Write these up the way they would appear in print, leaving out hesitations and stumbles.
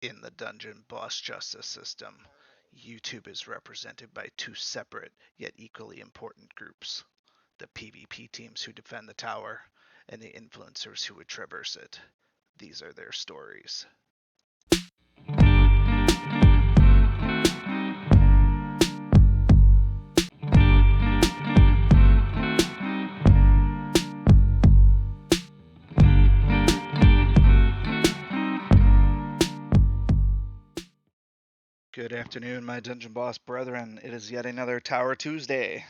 In the dungeon boss justice system, YouTube is represented by two separate yet equally important groups: the PvP teams who defend the tower, and the influencers who would traverse it. These are their stories. Good afternoon, my Dungeon Boss brethren. It is yet another Tower Tuesday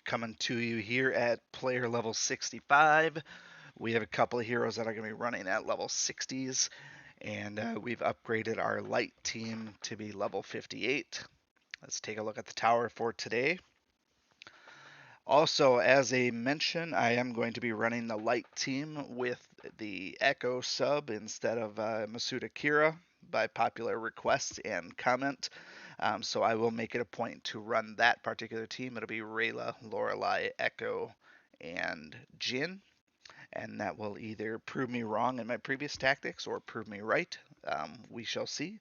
coming to you here at player level 65. We have a couple of heroes that are going to be running at level 60s, and we've upgraded our light team to be level 58. Let's take a look at the tower for today. Also, as a mention, I am going to be running the light team with the Ekko sub instead of Masuda Kira by popular request and comment. So I will make it a point to run that particular team. It'll be Rayla, Lorelei, Ekko, and Jin. And that will either prove me wrong in my previous tactics or prove me right. We shall see.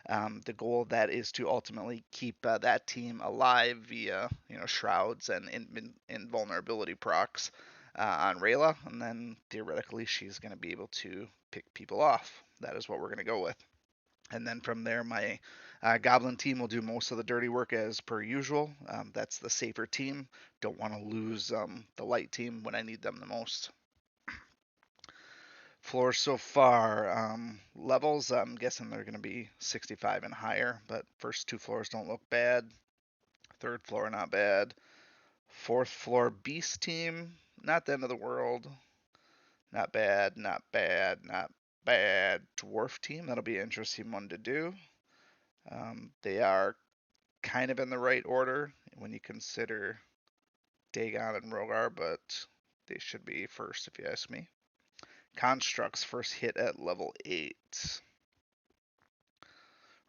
The goal of that is to ultimately keep that team alive via shrouds and invulnerability procs on Rayla, and then theoretically she's going to be able to pick people off. That is what we're going to go with. And then from there, my Goblin team will do most of the dirty work as per usual. That's the safer team. Don't want to lose the light team when I need them the most. Floors so far, levels, I'm guessing they're going to be 65 and higher, but first two floors don't look bad. Third floor, not bad. Fourth floor, Beast team, not the end of the world. Not bad, not bad, not bad. Dwarf team, that'll be an interesting one to do. They are kind of in the right order when you consider Dagon and Rogar, but they should be first if you ask me. Constructs first hit at level 8.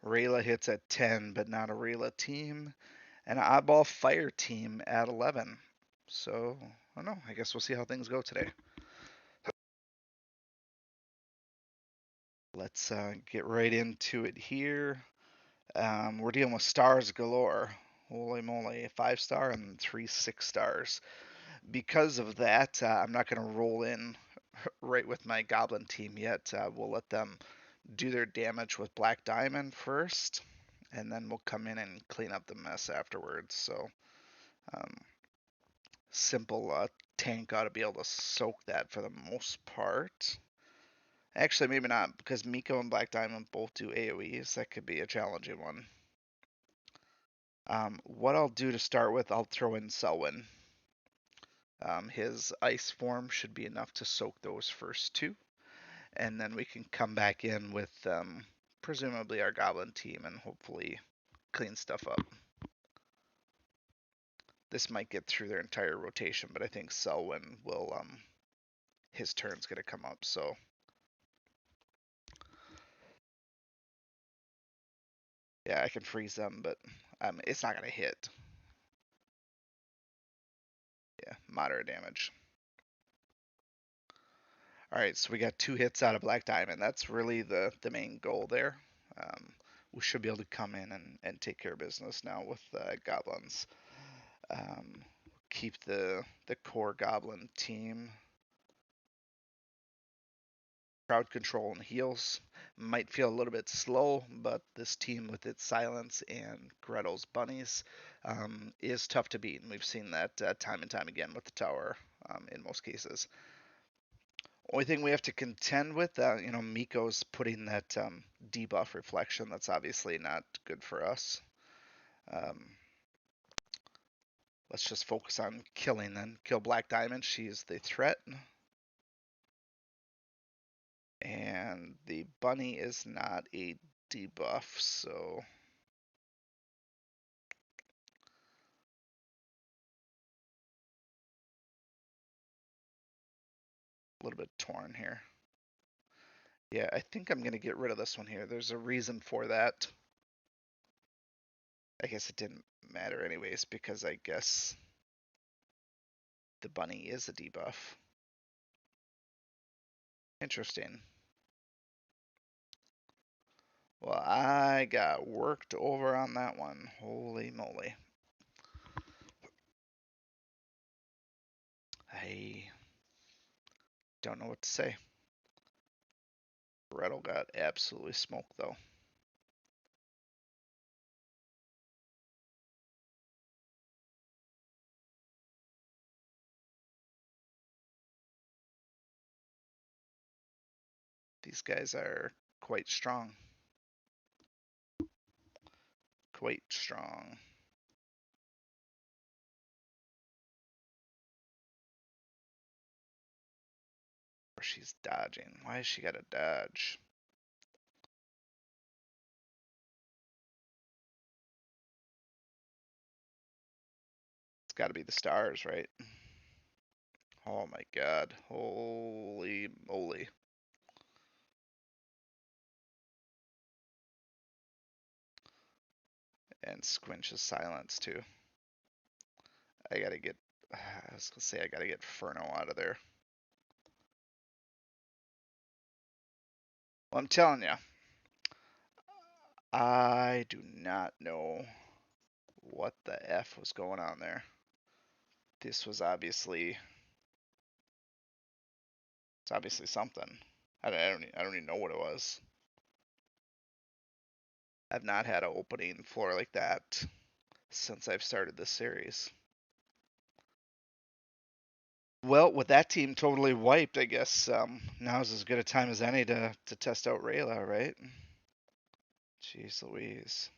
Rayla hits at 10, but not a Rayla team. And an Oddball Fire team at 11. So, I don't know. I guess we'll see how things go today. Let's get right into it here. We're dealing with stars galore. Holy moly, 5-star and 3 6-stars. Because of that, I'm not going to roll in right with my Goblin team yet. We'll let them do their damage with Black Diamond first, and then we'll come in and clean up the mess afterwards. So, simple tank ought to be able to soak that for the most part. Actually, maybe not, because Miko and Black Diamond both do AoEs. That could be a challenging one. What I'll do to start with, I'll throw in Selwyn. His ice form should be enough to soak those first two. And then we can come back in with presumably our Goblin team and hopefully clean stuff up. This might get through their entire rotation, but I think Selwyn will, his turn's going to come up, so. Yeah, I can freeze them, but it's not going to hit. Yeah, moderate damage. Alright, so we got 2 hits out of Black Diamond. That's really the main goal there. We should be able to come in and take care of business now with Goblins. Keep the core Goblin team. Crowd control and heals. Might feel a little bit slow, but this team with its silence and Gretel's bunnies is tough to beat. And we've seen that time and time again with the tower in most cases. Only thing we have to contend with, Miko's putting that debuff reflection. That's obviously not good for us. Let's just focus on killing then. Kill Black Diamond. She is the threat. And the bunny is not a debuff, so. A little bit torn here. Yeah, I think I'm going to get rid of this one here. There's a reason for that. I guess it didn't matter anyways, because I guess the bunny is a debuff. Interesting. Well, I got worked over on that one. Holy moly. I don't know what to say. Rettle got absolutely smoked, though. These guys are quite strong. Quite strong. Or she's dodging. Why has she got to dodge? It's got to be the stars, right? Oh my god. Holy moly. And Squinch is silenced too. I gotta get. I was gonna say I gotta get Furno out of there. Well, I'm telling you, I do not know what the F was going on there. This was obviously. It's obviously something. I don't even know what it was. I've not had an opening floor like that since I've started this series. Well, with that team totally wiped, I guess now's as good a time as any to test out Rayla, right? Jeez Louise.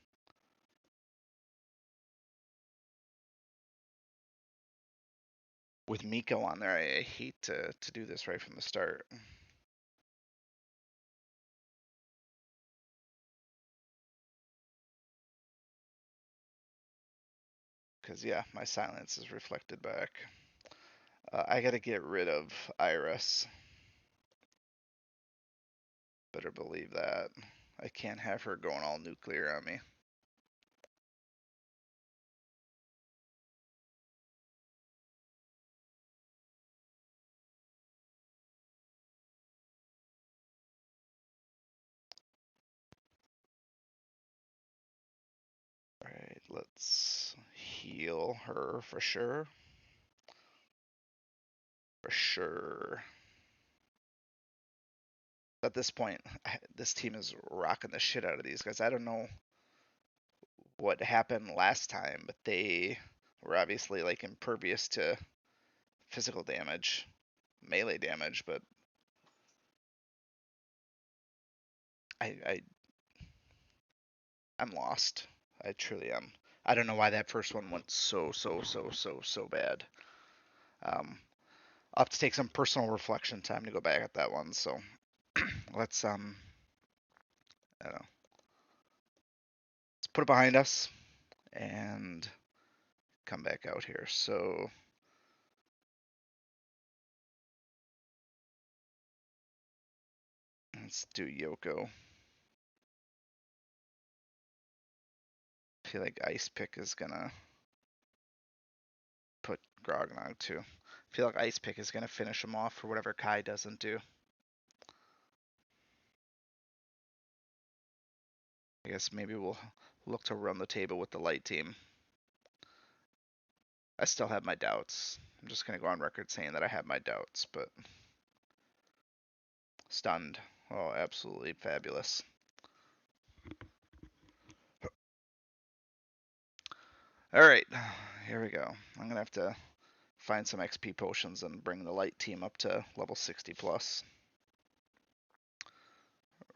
With Miko on there, I hate to do this right from the start. Because, yeah, my silence is reflected back. I gotta get rid of Iris. Better believe that. I can't have her going all nuclear on me. Alright, let's heal her for sure. For sure. At this point, this team is rocking the shit out of these guys. I don't know what happened last time, but they were obviously like impervious to physical damage, melee damage, but I I'm lost. I truly am. I don't know why that first one went so bad. I'll have to take some personal reflection time to go back at that one. So let's I don't know, let's put it behind us and come back out here. So let's do Yoko. I feel like Ice Pick is gonna put Grognog too. I feel like Ice Pick is gonna finish him off for whatever Kai doesn't do. I guess maybe we'll look to run the table with the light team. I still have my doubts. I'm just gonna go on record saying that I have my doubts, but stunned. Oh, absolutely fabulous. All right, here we go. I'm gonna have to find some XP potions and bring the light team up to level 60 plus.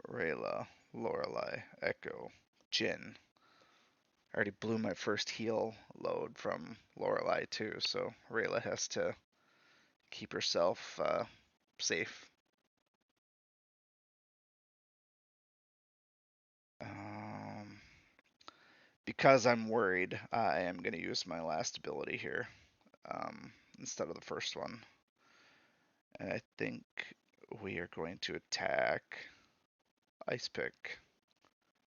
Rayla, Lorelei, Ekko, Jin. I already blew my first heal load from Lorelei too, so Rayla has to keep herself safe. Um, because I'm worried, I am going to use my last ability here instead of the first one. And I think we are going to attack Ice Pick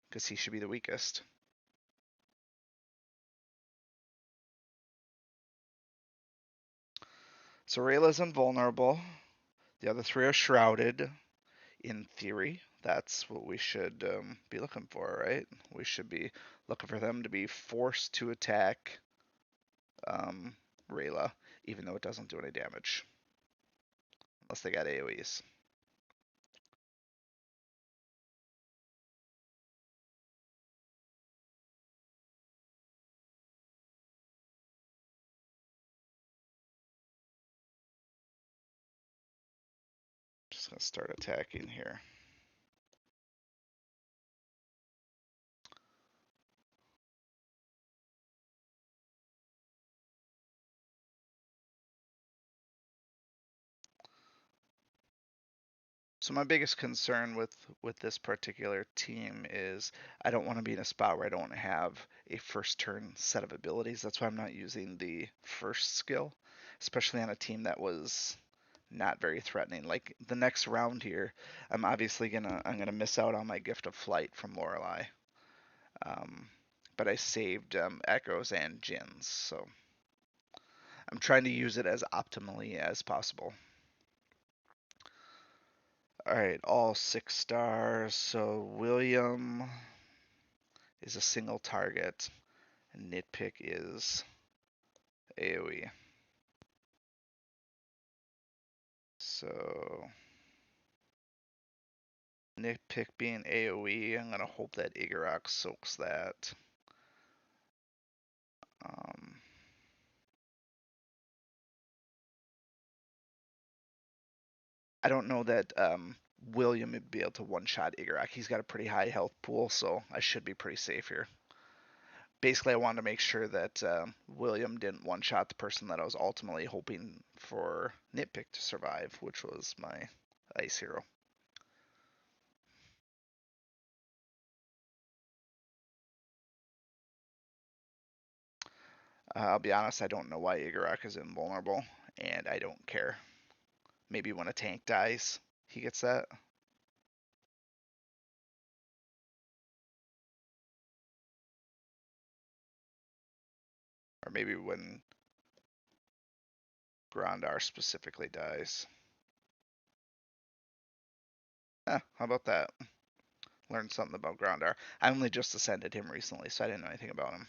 because he should be the weakest. So Rayla's invulnerable. The other three are shrouded, in theory. that's what we should be looking for, right? We should be looking for them to be forced to attack um, Rayla, even though it doesn't do any damage. Unless they got AoEs. Just gonna start attacking here. So my biggest concern with this particular team is I don't want to be in a spot where I don't have a first turn set of abilities. That's why I'm not using the first skill, especially on a team that was not very threatening. Like the next round here, I'm gonna miss out on my gift of flight from Lorelei. Um, but I saved Echoes and Jins, so I'm trying to use it as optimally as possible. All right, all 6 stars. So William is a single target, and Nitpick is AoE. So Nitpick being AoE, I'm gonna hope that Igorok soaks that. Um, I don't know that William would be able to one-shot Igorok. He's got a pretty high health pool, so I should be pretty safe here. Basically, I wanted to make sure that William didn't one-shot the person that I was ultimately hoping for Nitpick to survive, which was my ice hero. I'll be honest, I don't know why Igorok is invulnerable, and I don't care. Maybe when a tank dies, he gets that. Or maybe when Grandar specifically dies. How about that? Learned something about Grandar. I only just ascended him recently, so I didn't know anything about him.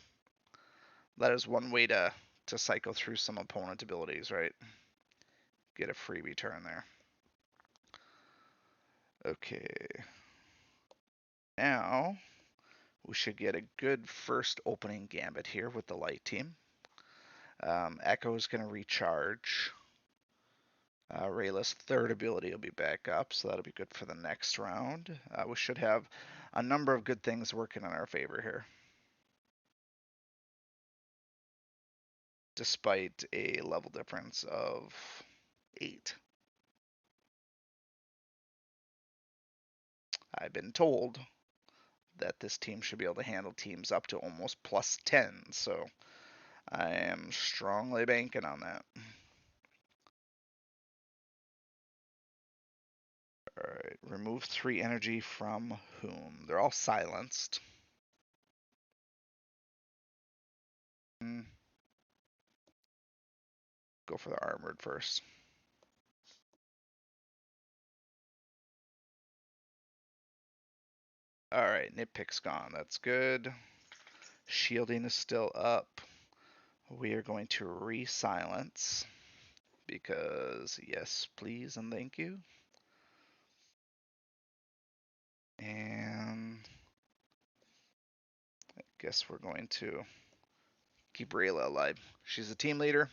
That is one way to cycle through some opponent abilities, right? Get a freebie turn there. Okay. Now, we should get a good first opening gambit here with the light team. Ekko is going to recharge. Rayla's third ability will be back up, so that'll be good for the next round. We should have a number of good things working in our favor here, despite a level difference of 8. I've been told that this team should be able to handle teams up to almost plus 10, so I am strongly banking on that. Alright, remove 3 energy from whom? They're all silenced. Go for the armored first. Alright, Nitpick's gone. That's good. Shielding is still up. We are going to re-silence because yes, please and thank you. And I guess we're going to keep Rayla alive. She's a team leader.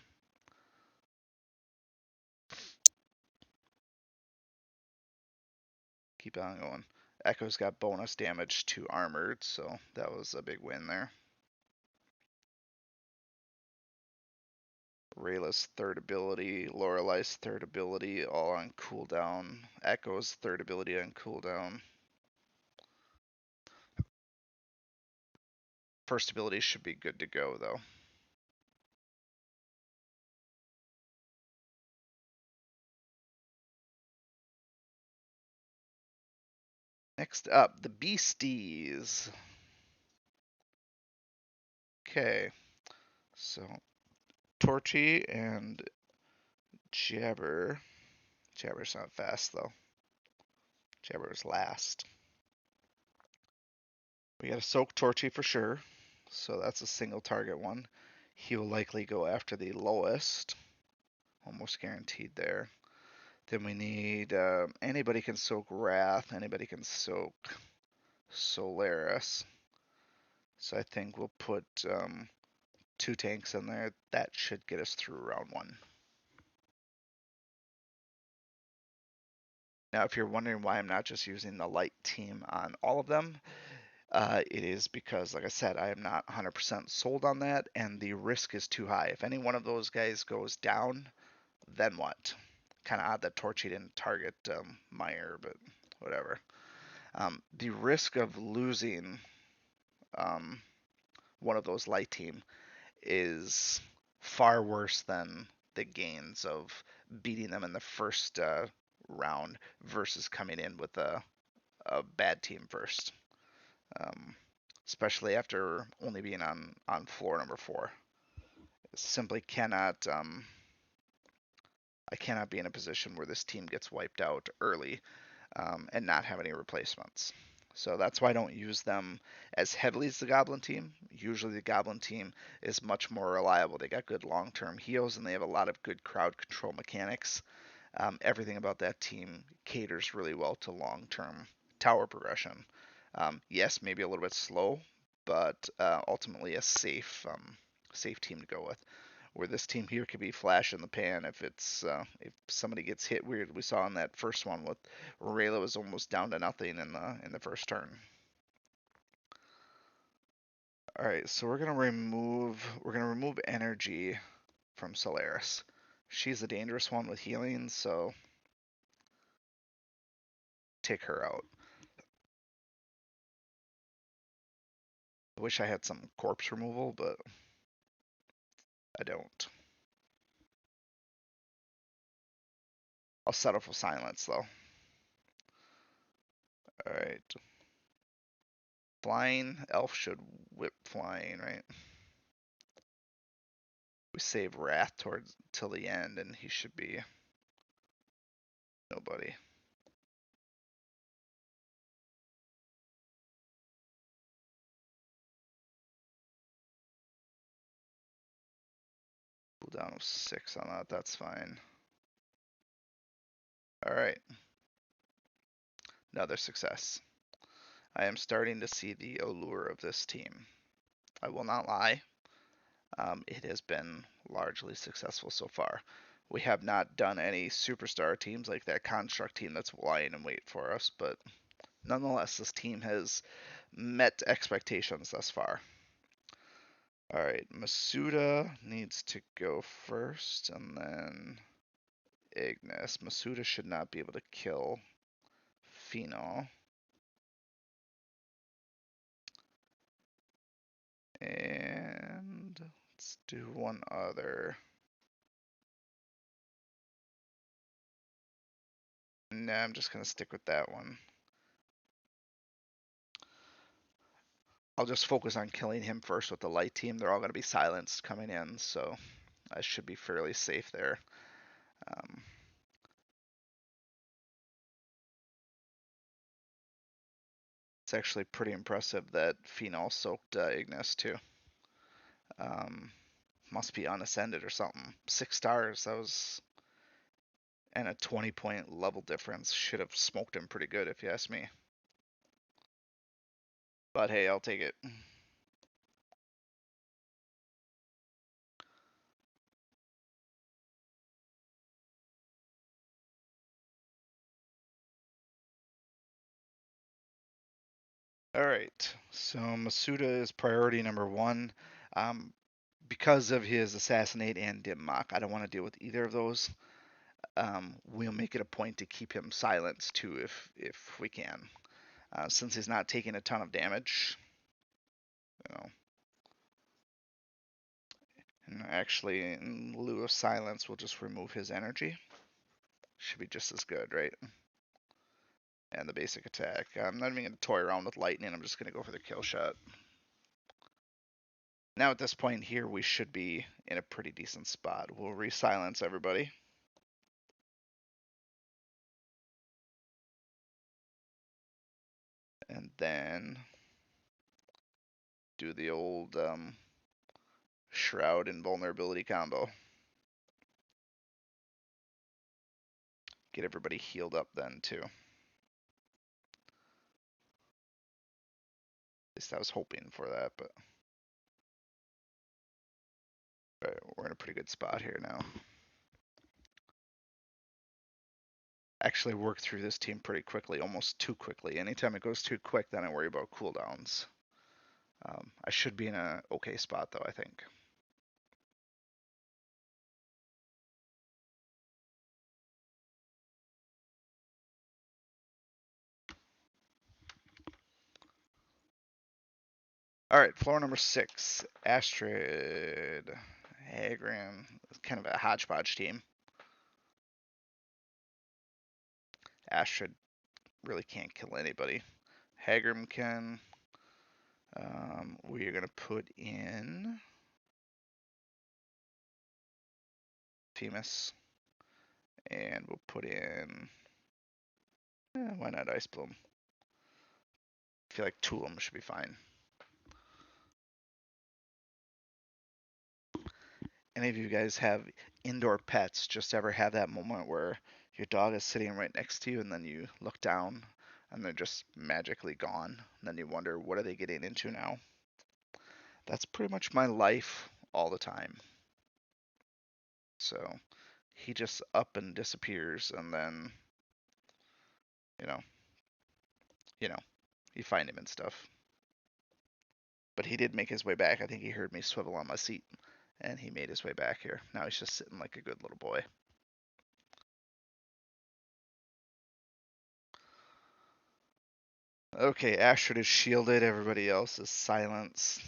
Keep on going. Ekko's got bonus damage to armored, so that was a big win there. Rayla's third ability, Lorelei's third ability, all on cooldown. Ekko's third ability on cooldown. First ability should be good to go, though. Next up, the Beasties. Okay, so Torchy and Jabber. Jabber's not fast, though. Whichever is last. We got a Soak Torchy for sure, so that's a single target one. He will likely go after the lowest, almost guaranteed there. Then we need anybody can soak Wrath, anybody can soak Solaris. So I think we'll put 2 tanks in there. That should get us through round 1. Now, if you're wondering why I'm not just using the light team on all of them, it is because, like I said, I am not 100% sold on that, and the risk is too high. If any one of those guys goes down, then what? Kind of odd that Torchy didn't target Meyer, but whatever. The risk of losing um, one of those light team is far worse than the gains of beating them in the first round versus coming in with a bad team first. Um, Especially after only being on floor number 4. Simply cannot. I cannot be in a position where this team gets wiped out early and not have any replacements. So that's why I don't use them as heavily as the Goblin team. Usually the Goblin team is much more reliable. They got good long-term heals and they have a lot of good crowd control mechanics. Everything about that team caters really well to long-term tower progression. Yes, maybe a little bit slow, but ultimately a safe team to go with. Where this team here could be flash in the pan if somebody gets hit weird. We saw in that first one with Rayla was almost down to nothing in the first turn. All right, so we're gonna remove energy from Solaris. She's a dangerous one with healing, so take her out. I wish I had some corpse removal, but I don't. I'll settle for silence though. All right. Flying elf should whip flying, right? We save Wrath towards till the end, and he should be nobody. Cooldown of 6 on that. That's fine. All right. Another success. I am starting to see the allure of this team. I will not lie. It has been largely successful so far. We have not done any superstar teams like that construct team that's lying in wait for us, but nonetheless, this team has met expectations thus far. All right, Masuda needs to go first, and then Ignis. Masuda should not be able to kill Phenol. And let's do one other. Nah, I'm just going to stick with that one. I'll just focus on killing him first with the light team. They're all going to be silenced coming in, so I should be fairly safe there. It's actually pretty impressive that Phenol soaked Ignis too. Um, must be unascended or something. 6 stars. That was and a 20-point level difference. Should have smoked him pretty good if you ask me. But hey, I'll take it. All right, so Masuda is priority number 1. Um, because of his assassinate and dim mock, I don't want to deal with either of those. We'll make it a point to keep him silenced too, if we can, since he's not taking a ton of damage. You know, and actually, in lieu of silence, we'll just remove his energy. Should be just as good, right? And the basic attack. I'm not even going to toy around with lightning. I'm just going to go for the kill shot. Now at this point here, we should be in a pretty decent spot. We'll re-silence everybody. And then do the old Shroud Invulnerability combo. Get everybody healed up then too. At least I was hoping for that, but right, we're in a pretty good spot here now. Actually work through this team pretty quickly, almost too quickly. Anytime it goes too quick, then I worry about cooldowns. I should be in a okay spot though, I think. All right, floor number 6, Astrid, Hagrid, kind of a hodgepodge team. Astrid really can't kill anybody. Hagrid can. We are gonna put in Themis, and we'll put in. Why not Ice Bloom? I feel like 2 of them should be fine. Any of you guys have indoor pets just ever have that moment where your dog is sitting right next to you and then you look down and they're just magically gone and then you wonder what are they getting into now? That's pretty much my life all the time. So he just up and disappears and then you know you know you find him and stuff. But he did make his way back. I think he heard me swivel on my seat and he made his way back here. Now he's just sitting like a good little boy. Okay, Astrid is shielded. Everybody else is silenced.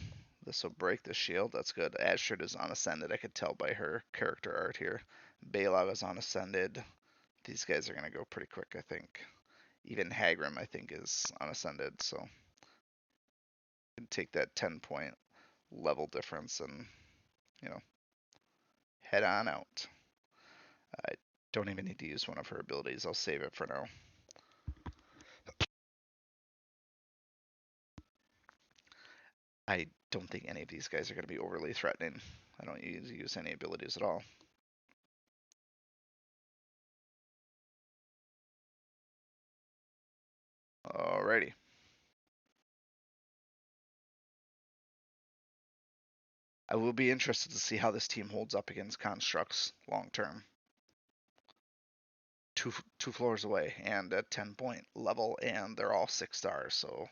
This will break the shield. That's good. Astrid is unascended. I could tell by her character art here. PLvl is unascended. These guys are going to go pretty quick, I think. Even Hagrid, I think, is unascended. So can take that 10-point level difference and, you know, head on out. I don't even need to use one of her abilities. I'll save it for now. I don't think any of these guys are going to be overly threatening. I don't use any abilities at all. Alrighty. I will be interested to see how this team holds up against constructs long term. Two floors away and at 10-point level, and they're all 6 stars. So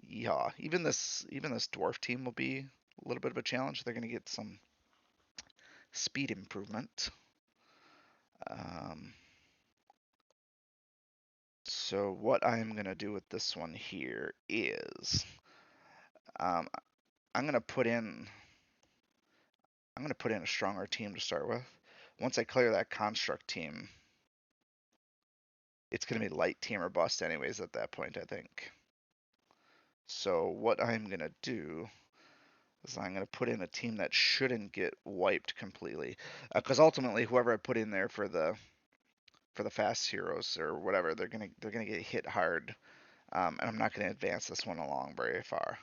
yeah, even this dwarf team will be a little bit of a challenge. They're going to get some speed improvement. So what I'm going to do with this one here is I'm going to put in a stronger team to start with. Once I clear that construct team, it's going to be light team or bust anyways at that point, I think. So what I'm going to do is I'm going to put in a team that shouldn't get wiped completely. Because ultimately, whoever I put in there for the fast heroes or whatever, they're gonna get hit hard, and I'm not going to advance this one along very far.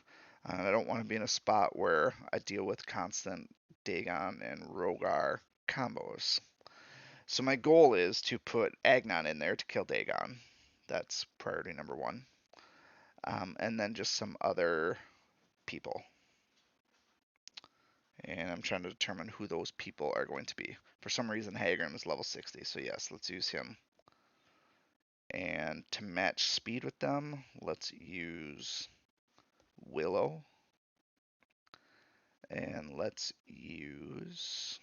And I don't want to be in a spot where I deal with constant Dagon and Rogar combos. So my goal is to put Agnon in there to kill Dagon. That's priority number 1. And then just some other people. And I'm trying to determine who those people are going to be. For some reason, Hagrid is level 60, so yes, let's use him. And to match speed with them, let's use Willow. And let's use...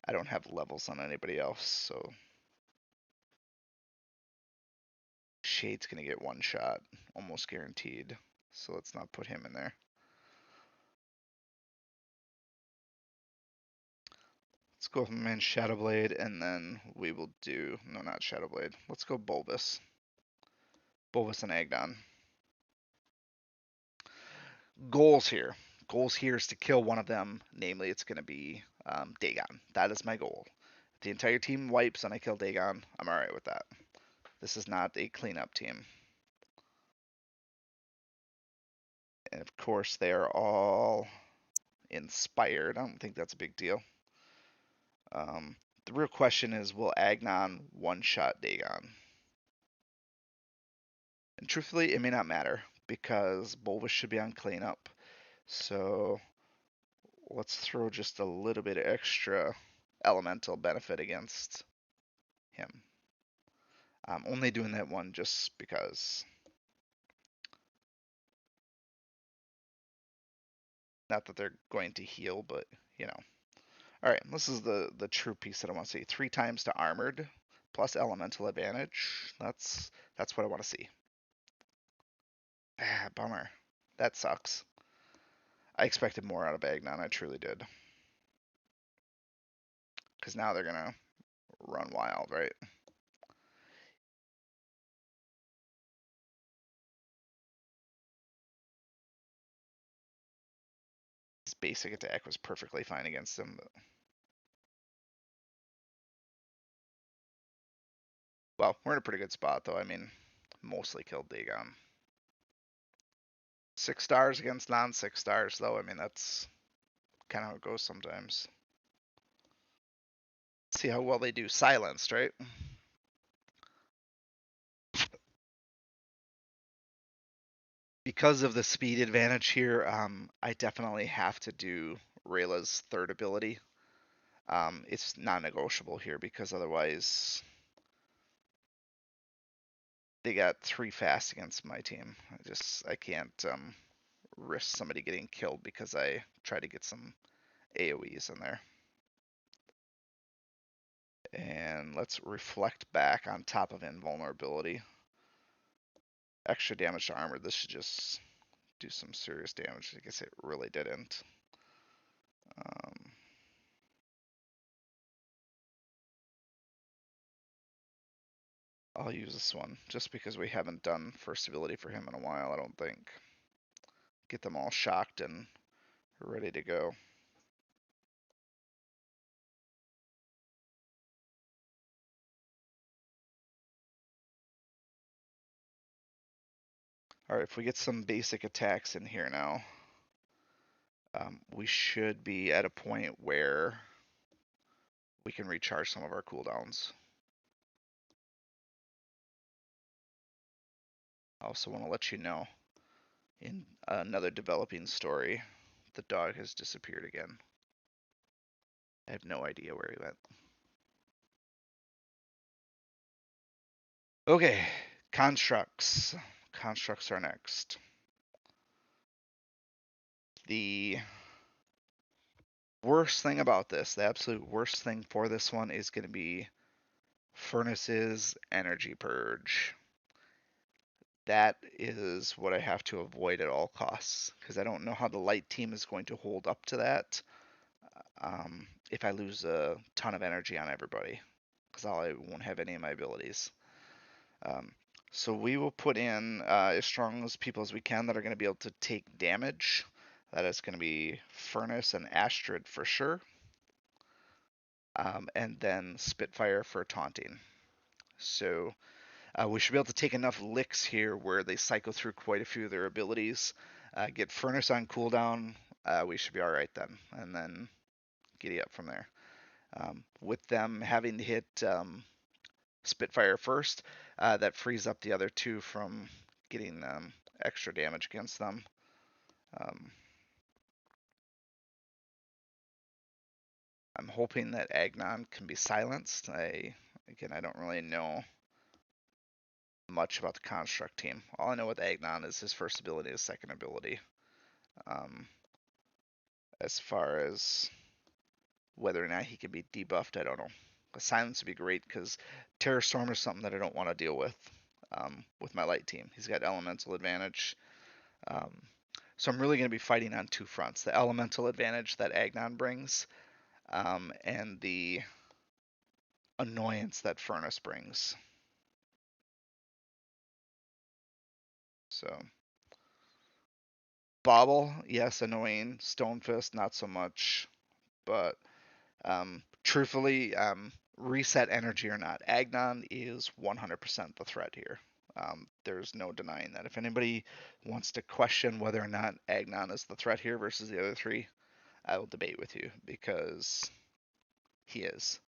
I don't have levels on anybody else, so... Shade's going to get 1 shot, almost guaranteed. So let's not put him in there. Let's go with my man Shadowblade, and then we will do... No, not Shadowblade. Let's go Bulbous. Bulbous and Agnon. Goals here. Goals here is to kill one of them. Namely, it's going to be Dagon. That is my goal. If the entire team wipes and I kill Dagon, I'm alright with that. This is not a cleanup team. And of course, they are all inspired. I don't think that's a big deal. The real question is, will Agnon one-shot Dagon? And truthfully, it may not matter because Bulbous should be on cleanup. So let's throw just a little bit of extra elemental benefit against him. I'm only doing that one just because. Not that they're going to heal, but you know. All right, this is the true piece that I want to see. 3 times to armored plus elemental advantage. That's what I want to see. Ah, bummer. That sucks. I expected more out of Agnon. I truly did. Because now they're gonna run wild, right? His basic attack was perfectly fine against him. But... Well, we're in a pretty good spot, though. I mean, mostly killed Dagon. 6 stars against non-6 stars, though. I mean, that's kind of how it goes sometimes. See how well they do silenced, right? Because of the speed advantage here, I definitely have to do Rayla's third ability. It's non-negotiable here because otherwise they got 3 fast against my team. I can't risk somebody getting killed because I try to get some AoEs in there. And let's reflect back on top of invulnerability. Extra damage to armor. This should just do some serious damage. I guess it really didn't. I'll use this one just because we haven't done first ability for him in a while, I don't think. Get them all shocked and ready to go. Alright, if we get some basic attacks in here now, we should be at a point where we can recharge some of our cooldowns. I also want to let you know, in another developing story, the dog has disappeared again. I have no idea where he went. Okay, constructs. Constructs are next. The worst thing about this, the absolute worst thing for this one is going to be Furnace's Energy Purge. That is what I have to avoid at all costs because I don't know how the light team is going to hold up to that if I lose a ton of energy on everybody because I won't have any of my abilities. Um, so we will put in as strong as people as we can that are going to be able to take damage. That is going to be Furnace and Astrid for sure. And then Spitfire for taunting. So we should be able to take enough licks here where they cycle through quite a few of their abilities. Get Furnace on cooldown, we should be alright then. And then giddy up from there. With them having to hit Spitfire first, that frees up the other 2 from getting extra damage against them. I'm hoping that Agnon can be silenced. Again, I don't really know much about the construct team. All I know with Agnon is his first ability, his second ability. As far as whether or not he can be debuffed, I don't know. The silence would be great because Terror Storm is something that I don't want to deal with my light team. He's got elemental advantage. So I'm really going to be fighting on 2 fronts. The elemental advantage that Agnon brings and the annoyance that Furnace brings. So Bobble, yes, annoying. Stonefist, not so much. But truthfully, reset energy or not, Agnon is 100% the threat here. There's no denying that. If anybody wants to question whether or not Agnon is the threat here versus the other three, I will debate with you because he is.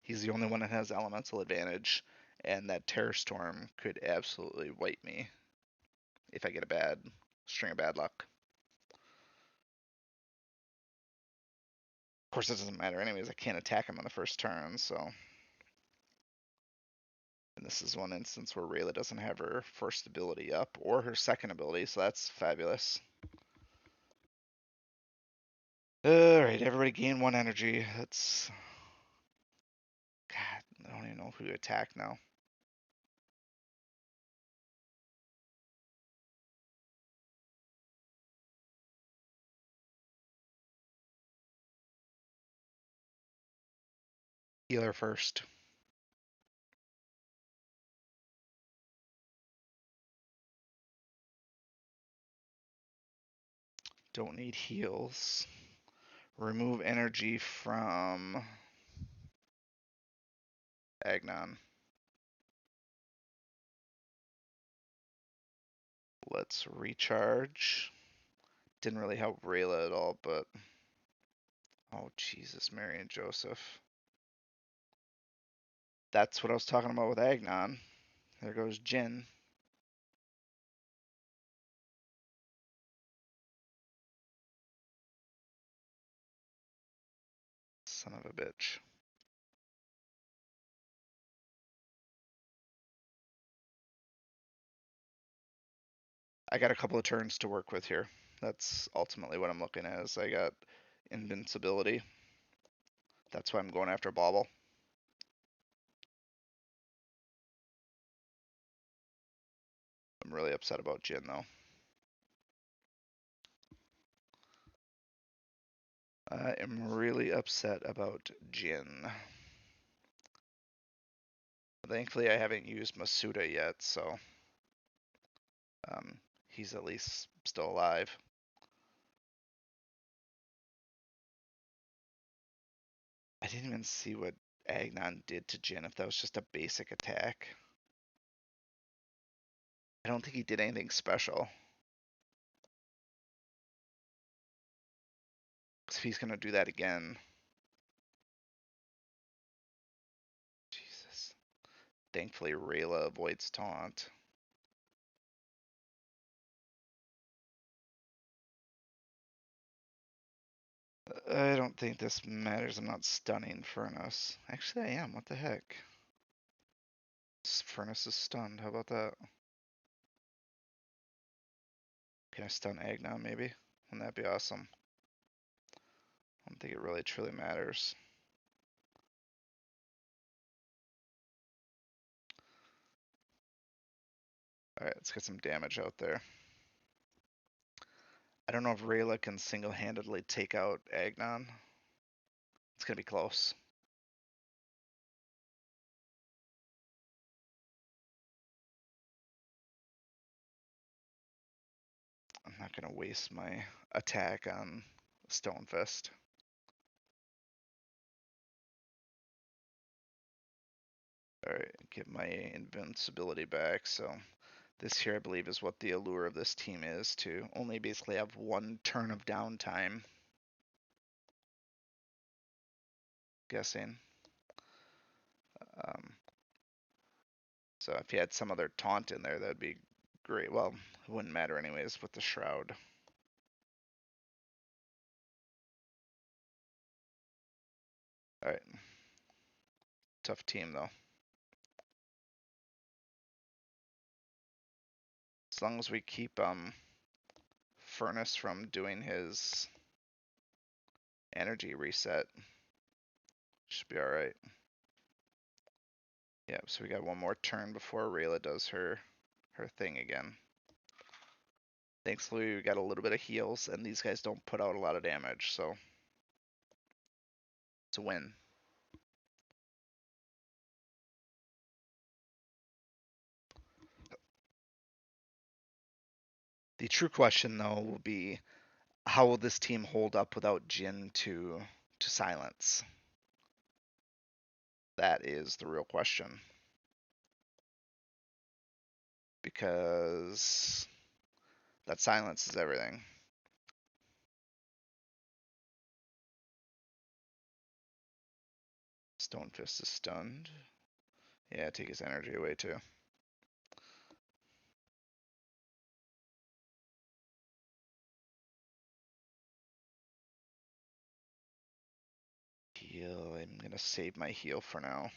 He's the only one that has elemental advantage, and that Terror Storm could absolutely wipe me if I get a bad string of bad luck. Of course, it doesn't matter anyways. I can't attack him on the first turn, so. And this is one instance where Rayla doesn't have her first ability up or her second ability, so that's fabulous. Alright, everybody gain 1 energy. That's. God, I don't even know who to attack now. Healer first. Don't need heals. Remove energy from Agnon. Let's recharge. Didn't really help Rayla at all, but. Oh, Jesus, Mary and Joseph. That's what I was talking about with Agnon. There goes Jin. Son of a bitch. I got a couple of turns to work with here. That's ultimately what I'm looking at. Is I got invincibility. That's why I'm going after Bauble. I'm really upset about Jin though. I am really upset about Jin. Thankfully, I haven't used Masuda yet, so he's at least still alive. I didn't even see what Agnon did to Jin, if that was just a basic attack. I don't think he did anything special. If he's going to do that again. Jesus. Thankfully, Rayla avoids taunt. I don't think this matters. I'm not stunning Furnace. Actually, I am. What the heck? Furnace is stunned. How about that? Can I stun Agnon, maybe? Wouldn't that be awesome? I don't think it really truly matters. Alright, let's get some damage out there. I don't know if Rayla can single-handedly take out Agnon. It's gonna be close. I'm not gonna waste my attack on Stonefist. Alright, get my invincibility back, so this here I believe is what the allure of this team is, to only basically have 1 turn of downtime. Guessing. Um, so if you had some other taunt in there, that'd be great. Well, it wouldn't matter anyways with the shroud. Alright. Tough team though. As long as we keep Furnace from doing his energy reset, should be alright. Yep, so we got 1 more turn before Rayla does her thing again. Thankfully, we got a little bit of heals, and these guys don't put out a lot of damage, so it's a win. The true question, though, will be how will this team hold up without Jin to silence? That is the real question. because that silences everything. Stonefist is stunned. Yeah, take his energy away too. Heal. I'm gonna save my heal for now.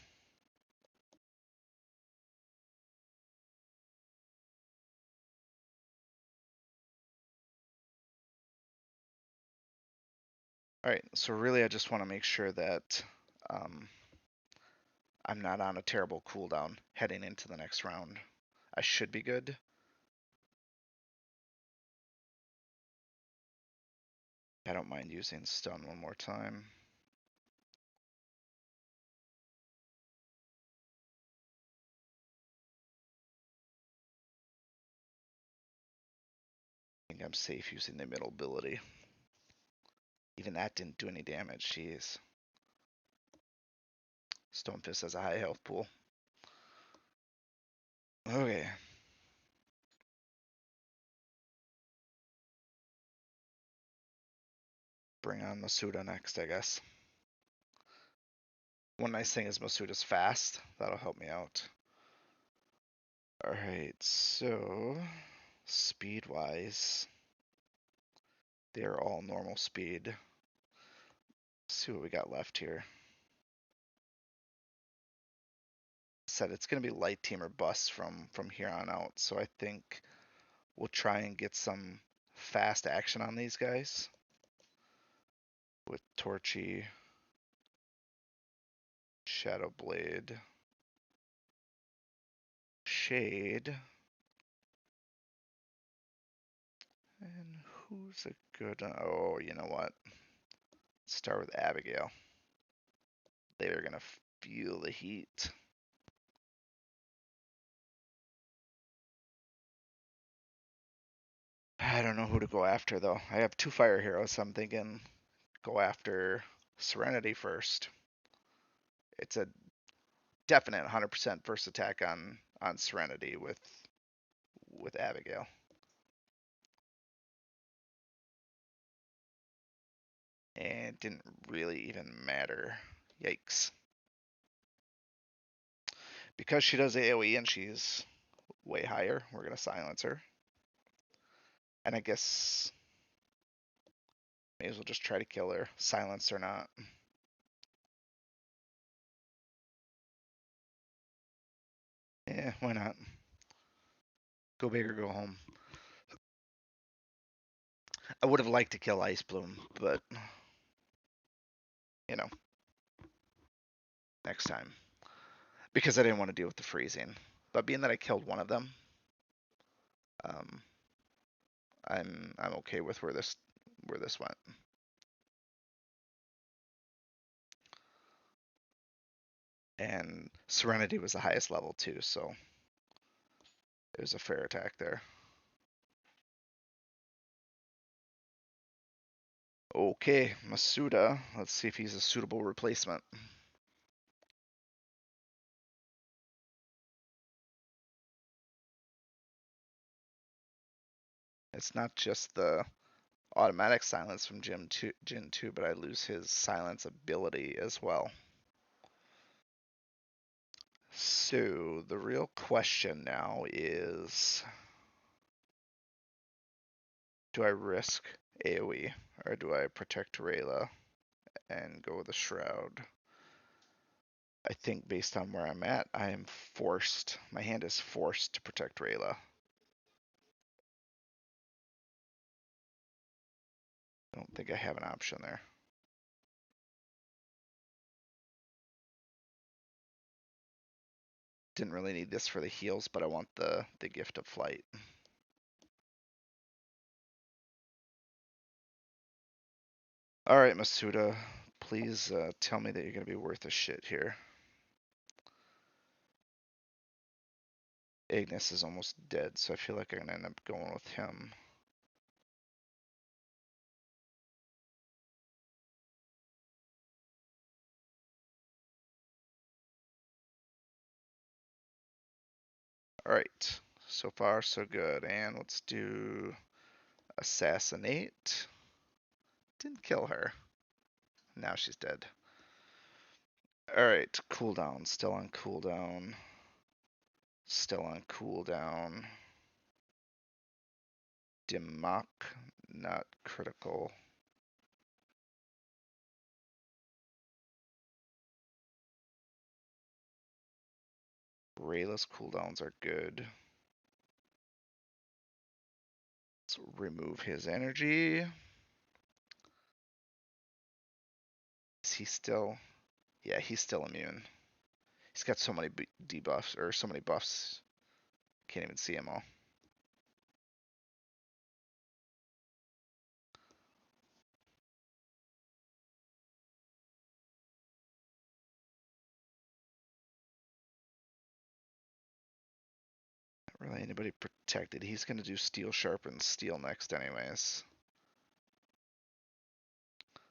Alright, so really I just want to make sure that I'm not on a terrible cooldown heading into the next round. I should be good. I don't mind using stun one more time. I think I'm safe using the middle ability. Even that didn't do any damage, jeez. Stonefist has a high health pool. Okay. Bring on Masuda next, I guess. One nice thing is Masuda's fast. That'll help me out. Alright, so speed-wise, they're all normal speed. Let's see what we got left here. Said it's going to be light team or bust from here on out, so I think we'll try and get some fast action on these guys with Torchy, Shadow Blade, Shade, and who's a good? Oh, you know what? Let's start with Abigail. They're gonna feel the heat. I don't know who to go after though. I have two fire heroes, so I'm thinking go after Serenity first. It's a definite 100% first attack on Serenity with Abigail. And it didn't really even matter. Yikes. Because she does AoE and she's way higher, we're gonna silence her. And I guess may as well just try to kill her, silence or not. Yeah, why not? Go big or go home. I would have liked to kill Ice Bloom, but you know, next time. Because I didn't want to deal with the freezing. But being that I killed one of them, um, I'm okay with where this went. And Serenity was the highest level too, so it was a fair attack there. Okay, Masuda. Let's see if he's a suitable replacement. It's not just the automatic silence from Jin 2, but I lose his silence ability as well. So the real question now is, do I risk AoE or do I protect Rayla and go with the Shroud? I think based on where I'm at, I am forced. My hand is forced to protect Rayla. I don't think I have an option there. Didn't really need this for the heals, but I want the gift of flight. All right, Masuda, please tell me that you're gonna be worth a shit here. Ignis is almost dead, so I feel like I'm gonna end up going with him. All right, So far, so good. And let's do assassinate. Didn't kill her. Now she's dead. Alright, cooldown. Still on cooldown. Still on cooldown. Dimmock, not critical. Rayla's cooldowns are good. Let's remove his energy. Is he still? Yeah, he's still immune. He's got so many debuffs, or so many buffs. Can't even see them all. Not really anybody protected. He's going to do steel sharpen steel next anyways.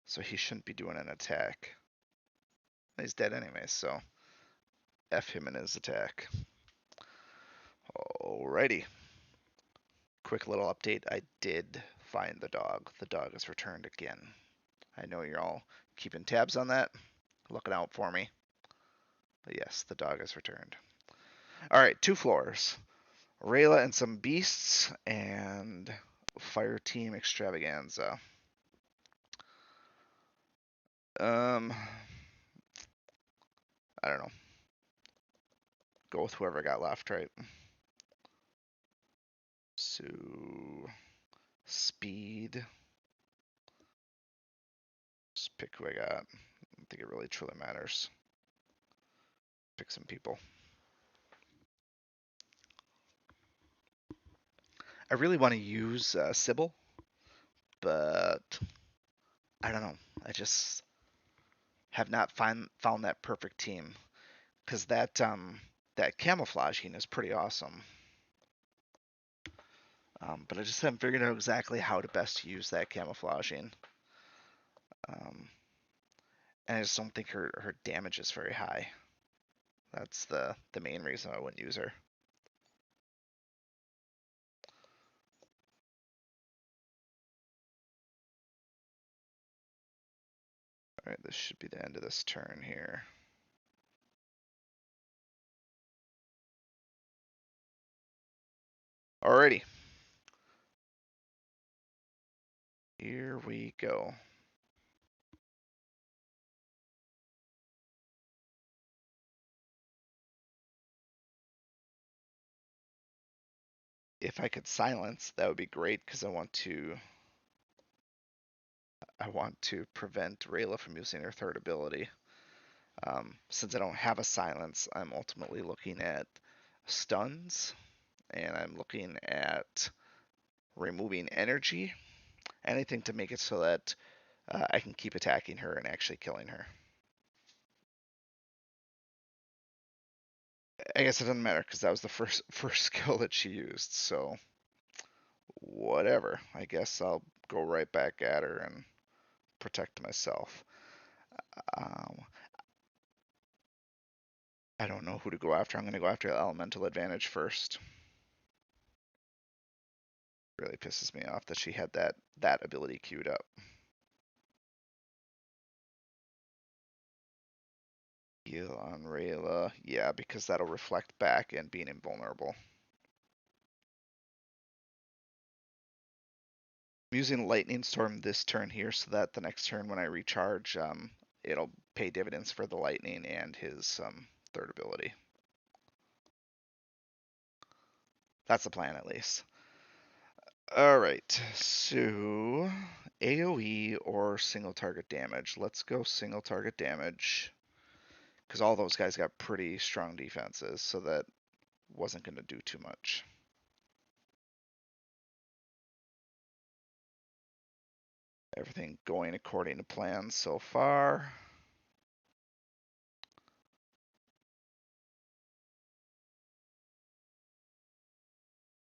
So he shouldn't be doing an attack. He's dead anyways, so F him in his attack. Alrighty. Quick little update. I did find the dog. The dog has returned again. I know you're all keeping tabs on that, looking out for me. But yes, the dog has returned. Alright, 2 floors. Rayla and some beasts, and Fire Team Extravaganza. I don't know. Go with whoever got left, right? So, speed. Just pick who I got. I don't think it really truly matters. Pick some people. I really want to use Sybil, but I don't know. I just have not found that perfect team, because that camouflaging is pretty awesome. But I just haven't figured out exactly how to best use that camouflaging. And I just don't think her damage is very high. That's the main reason I wouldn't use her. Alright, this should be the end of this turn here. Alrighty. Here we go. If I could silence, that would be great, because I want to prevent Rayla from using her third ability. Since I don't have a silence, I'm ultimately looking at stuns, and I'm looking at removing energy, anything to make it so that I can keep attacking her and actually killing her. I guess it doesn't matter because that was the first skill that she used, so whatever. I guess I'll go right back at her and protect myself. Um, I don't know who to go after. I'm going to go after Elemental Advantage first. Really pisses me off that she had that ability queued up. Heal on Rayla. Yeah, because that'll reflect back and being invulnerable. I'm using Lightning Storm this turn here so that the next turn when I recharge, it'll pay dividends for the lightning and his third ability. That's the plan, at least. Alright, so AoE or single target damage. Let's go single target damage, because all those guys got pretty strong defenses, so that wasn't going to do too much. Everything going according to plan so far.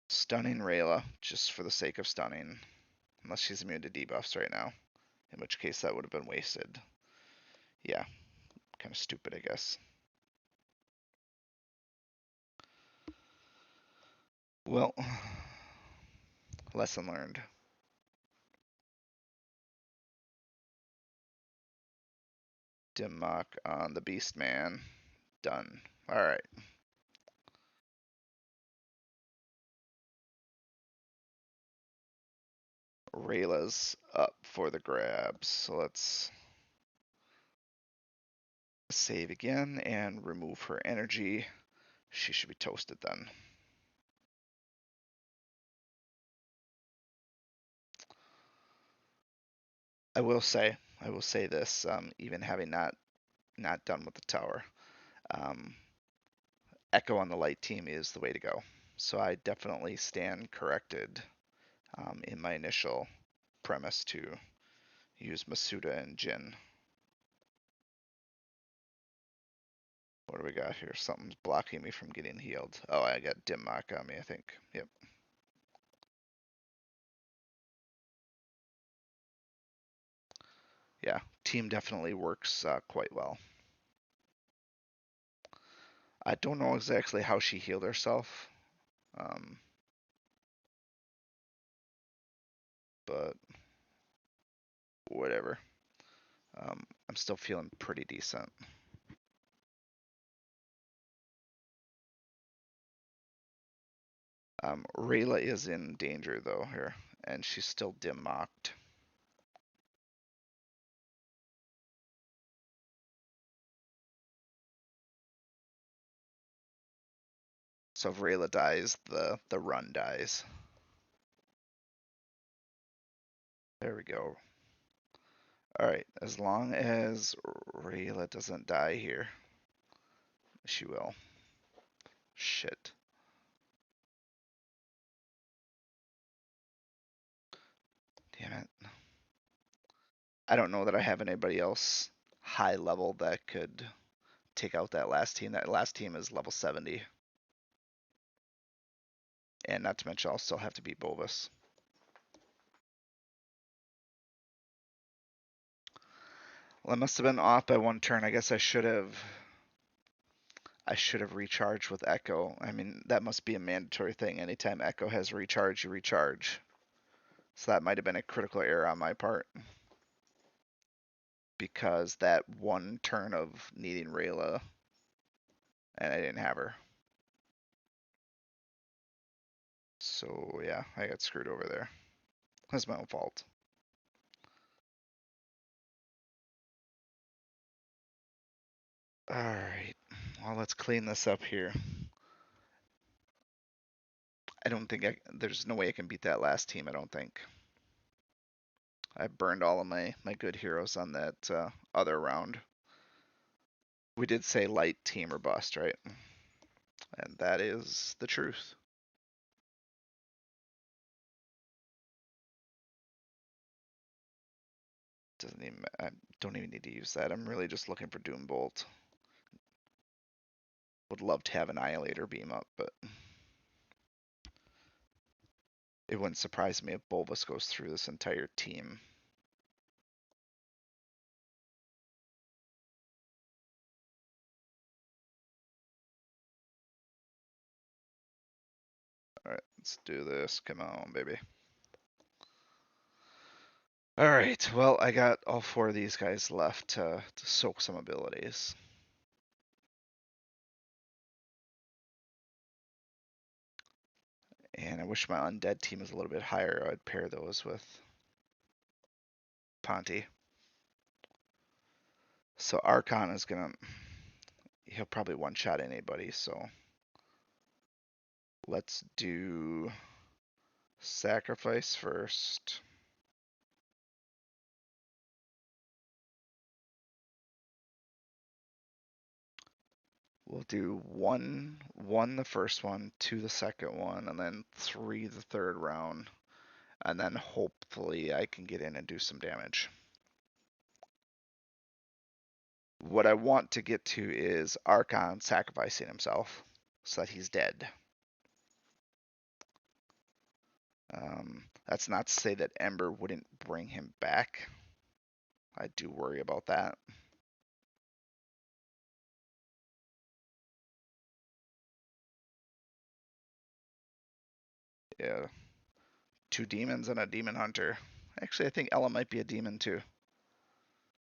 Stunning Rayla, just for the sake of stunning. Unless she's immune to debuffs right now. In which case that would have been wasted. Yeah, kind of stupid, I guess. Well, lesson learned. Dim mock on the Beast Man. Done. Alright. Rayla's up for the grabs. So let's save again and remove her energy. She should be toasted then. I will say this, even having not done with the tower, um, Ekko on the light team is the way to go. So I definitely stand corrected in my initial premise to use Masuda and Jin. What do we got here? Something's blocking me from getting healed. Oh, I got dim mock on me, I think. Yep. Yeah, team definitely works quite well. I don't know exactly how she healed herself, um, but whatever. I'm still feeling pretty decent. Rayla is in danger though here, and she's still dim mocked. So if Rayla dies, the run dies. There we go. All right, as long as Rayla doesn't die here, she will. Shit. Damn it. I don't know that I have anybody else high level that could take out that last team. That last team is level 70. And not to mention, I'll still have to beat Bulbus. Well, I must have been off by one turn. I guess I should have recharged with Ekko. I mean, that must be a mandatory thing. Anytime Ekko has recharge, you recharge. So that might have been a critical error on my part. Because that one turn of needing Rayla, and I didn't have her. So yeah, I got screwed over there. That's my own fault. Alright, well, let's clean this up here. I don't think there's no way I can beat that last team, I don't think. I burned all of my good heroes on that other round. We did say light team or bust, right? And that is the truth. Doesn't even I don't even need to use that. I'm really just looking for Doombolt. Would love to have Annihilator beam up, but it wouldn't surprise me if Bulbus goes through this entire team. Alright, let's do this. Come on, baby. Alright, well, I got all four of these guys left to soak some abilities. And I wish my undead team was a little bit higher. I'd pair those with Ponty. So Archon is gonna, he'll probably one-shot anybody, so let's do Sacrifice first. We'll do one the first one, two the second one, and then three the third round. And then hopefully I can get in and do some damage. What I want to get to is Archon sacrificing himself so that he's dead. That's not to say that Ember wouldn't bring him back. I do worry about that. Yeah, 2 demons and a demon hunter. Actually, I think Ella might be a demon too.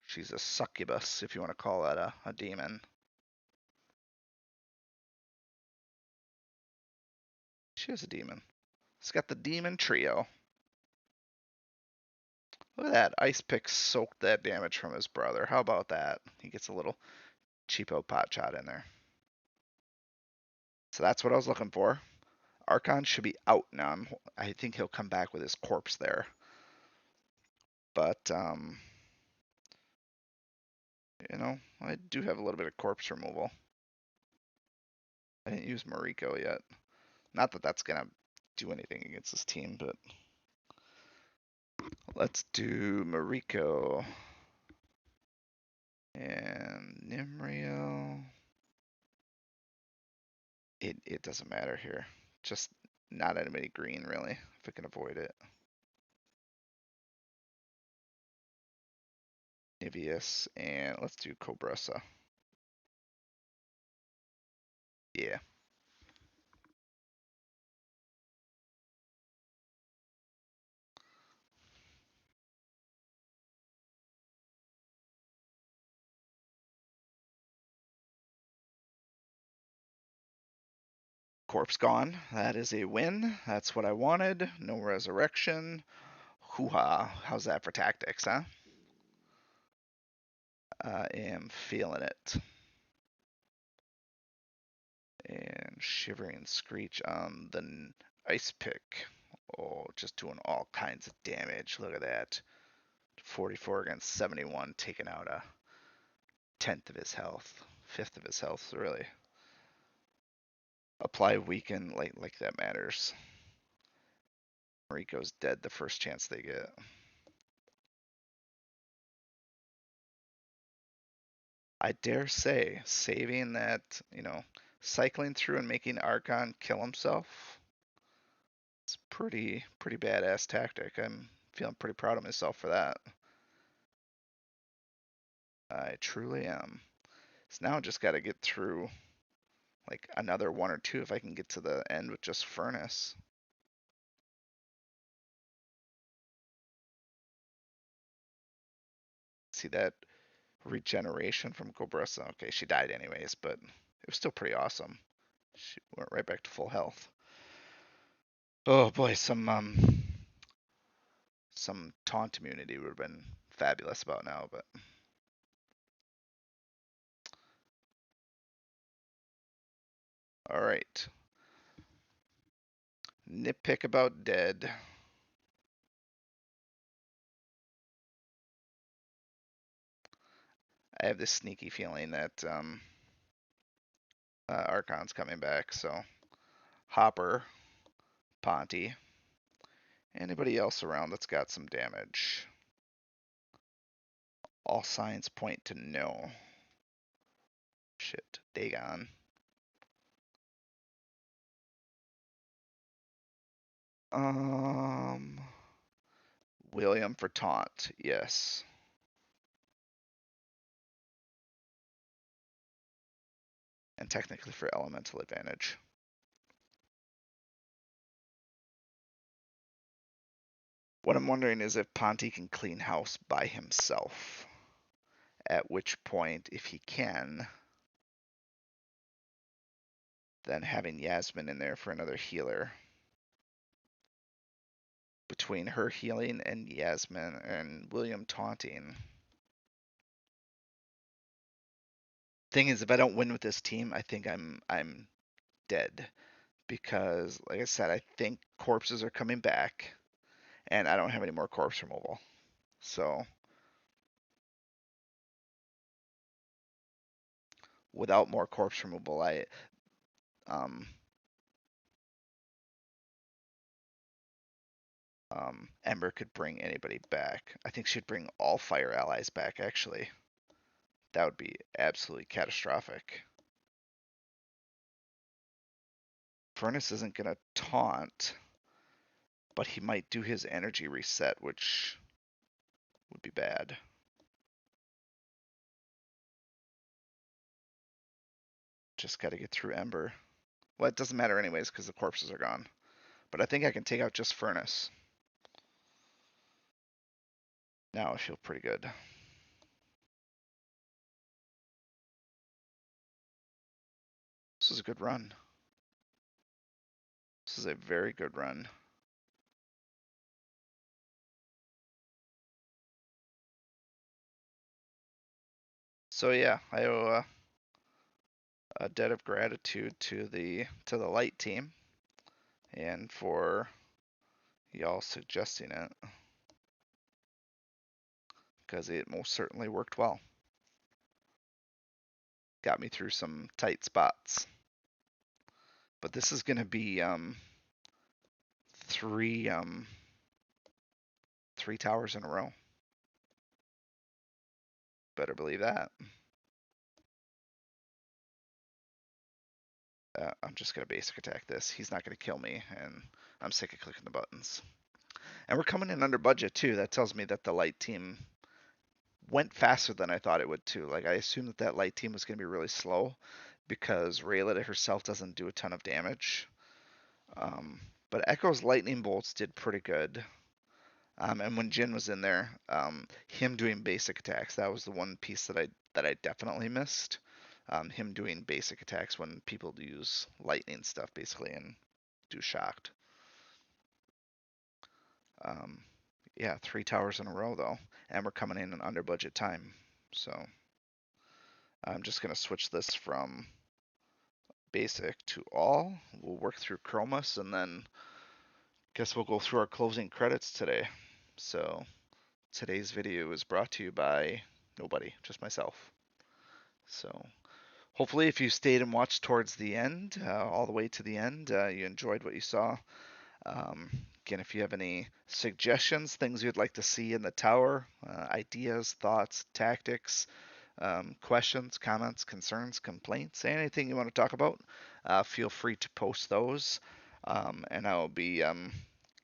She's a succubus, if you want to call that a demon. She is a demon. It's got the demon trio. Look at that. Ice Pick soaked that damage from his brother. How about that? He gets a little cheapo pot shot in there. So that's what I was looking for. Archon should be out now. I think he'll come back with his corpse there. But, I do have a little bit of corpse removal. I didn't use Mariko yet. Not that that's going to do anything against this team, but let's do Mariko and Nimrio. It doesn't matter here. Just not anybody green, really, if I can avoid it. Niveus, and let's do Cobressa. Yeah. Corpse gone. That is a win. That's what I wanted. No resurrection. Hoo-ha. How's that for tactics, huh? I am feeling it. And Shivering Screech on the Ice Pick. Oh, just doing all kinds of damage. Look at that. 44 against 71, taking out a tenth of his health. Fifth of his health, really. Apply weaken, like that matters. Mariko's dead the first chance they get. I dare say, saving that, cycling through and making Archon kill himself, it's pretty badass tactic. I'm feeling pretty proud of myself for that. I truly am. So now I just got to get through like another 1 or 2 if I can get to the end with just Furnace. See that regeneration from Cobressa. Okay, she died anyways, but it was still pretty awesome. She went right back to full health. Oh boy, some taunt immunity would have been fabulous about now, but all right. Nitpick about dead. I have this sneaky feeling that Archon's coming back, so Hopper, Ponty, anybody else around that's got some damage. All signs point to no. Shit, Dagon. William for taunt, yes. And technically for elemental advantage. What I'm wondering is if Ponty can clean house by himself. At which point, if he can, then having Yasmin in there for another healer. Between her healing and Yasmin and William taunting. Thing is, if I don't win with this team, I think I'm dead. Because, like I said, I think corpses are coming back, and I don't have any more corpse removal. So, without more corpse removal, um, Ember could bring anybody back. I think she'd bring all fire allies back, actually. That would be absolutely catastrophic. Furnace isn't going to taunt, but he might do his energy reset, which would be bad. Just got to get through Ember. Well, it doesn't matter anyways because the corpses are gone. but I think I can take out just Furnace. Now I feel pretty good. This is a good run. This is a very good run. So yeah, I owe a debt of gratitude to the light team and for y'all suggesting it because it most certainly worked well. Got me through some tight spots. But this is going to be three three towers in a row. Better believe that. I'm just going to basic attack this. He's not going to kill me, and I'm sick of clicking the buttons. And we're coming in under budget, too. That tells me that the light team went faster than I thought it would, too. Like, I assumed that that light team was going to be really slow because Rayla herself doesn't do a ton of damage. But Ekko's lightning bolts did pretty good. And when Jin was in there, him doing basic attacks, that was the one piece that I definitely missed. Him doing basic attacks when people use lightning stuff basically and do shocked. Um, yeah, three towers in a row though, and we're coming in under budget time. So I'm just gonna switch this from basic to all. We'll work through Chromus and then guess we'll go through our closing credits today. So today's video is brought to you by nobody, just myself. So hopefully, if you stayed and watched towards the end, all the way to the end, you enjoyed what you saw. Again, if you have any suggestions, things you'd like to see in the tower, ideas, thoughts, tactics, questions, comments, concerns, complaints, anything you want to talk about, feel free to post those, and I'll be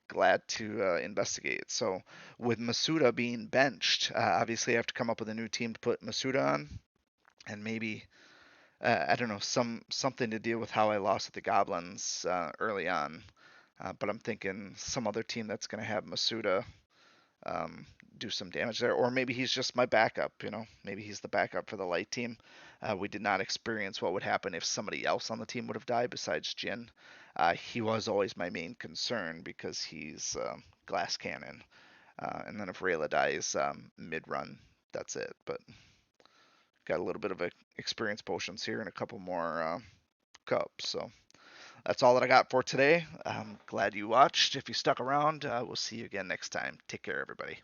glad to investigate. So, with Masuda being benched, obviously I have to come up with a new team to put Masuda on, and maybe I don't know, something to deal with how I lost at the Goblins early on. But I'm thinking some other team that's going to have Masuda um, do some damage there, or maybe he's just my backup. You know, maybe he's the backup for the light team. We did not experience what would happen if somebody else on the team would have died besides Jin. He was always my main concern because he's glass cannon, and then if Rayla dies mid run, that's it. But got a little bit of experience potions here and a couple more cups. So that's all that I got for today. I'm glad you watched. If you stuck around, we'll see you again next time. Take care, everybody.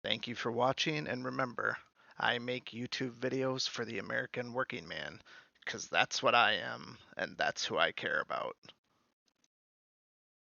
Thank you for watching, and remember, I make YouTube videos for the American working man, because that's what I am, and that's who I care about.